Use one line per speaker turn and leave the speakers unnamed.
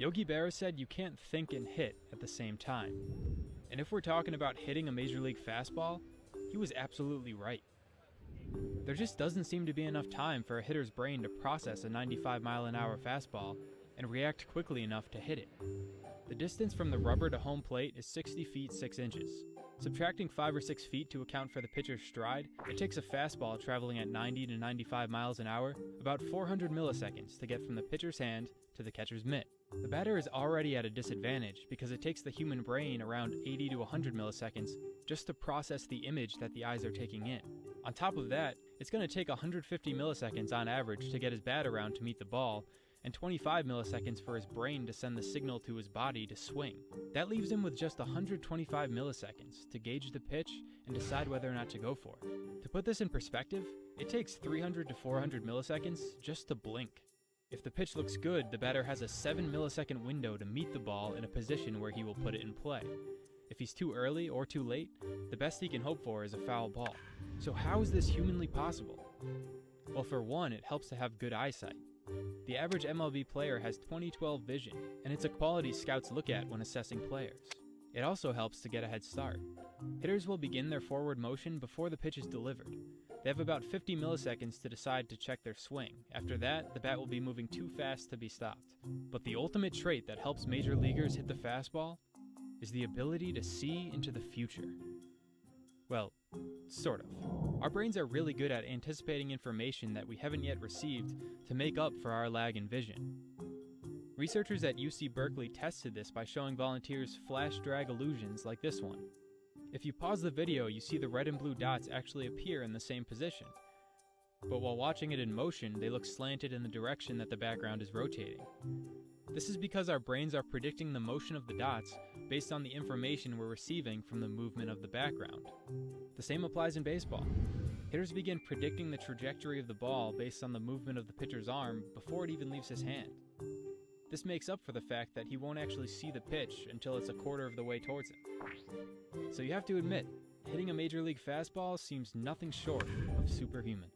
Yogi Berra said you can't think and hit at the same time. And if we're talking about hitting a major league fastball, he was absolutely right. There just doesn't seem to be enough time for a hitter's brain to process a 95-mile-an-hour fastball and react quickly enough to hit it. The distance from the rubber to home plate is 60 feet 6 inches. Subtracting 5 or 6 feet to account for the pitcher's stride, it takes a fastball traveling at 90 to 95 miles an hour about 400 milliseconds to get from the pitcher's hand to the catcher's mitt. The batter is already at a disadvantage because it takes the human brain around 80 to 100 milliseconds just to process the image that the eyes are taking in. On top of that, it's going to take 150 milliseconds on average to get his bat around to meet the ball, and 25 milliseconds for his brain to send the signal to his body to swing. That leaves him with just 125 milliseconds to gauge the pitch and decide whether or not to go for it. To put this in perspective, it takes 300 to 400 milliseconds just to blink. If the pitch looks good, the batter has a 7 millisecond window to meet the ball in a position where he will put it in play. If he's too early or too late, the best he can hope for is a foul ball. So how is this humanly possible? Well, for one, it helps to have good eyesight. The average MLB player has 20/12 vision, and it's a quality scouts look at when assessing players. It also helps to get a head start. Hitters will begin their forward motion before the pitch is delivered. They have about 50 milliseconds to decide to check their swing. After that, the bat will be moving too fast to be stopped. But the ultimate trait that helps major leaguers hit the fastball is the ability to see into the future. Well, sort of. Our brains are really good at anticipating information that we haven't yet received to make up for our lag in vision. Researchers at UC Berkeley tested this by showing volunteers flash drag illusions like this one. If you pause the video, you see the red and blue dots actually appear in the same position. But while watching it in motion, they look slanted in the direction that the background is rotating. This is because our brains are predicting the motion of the dots based on the information we're receiving from the movement of the background. The same applies in baseball. Hitters begin predicting the trajectory of the ball based on the movement of the pitcher's arm before it even leaves his hand. This makes up for the fact that he won't actually see the pitch until it's a quarter of the way towards him. So you have to admit, hitting a major league fastball seems nothing short of superhuman.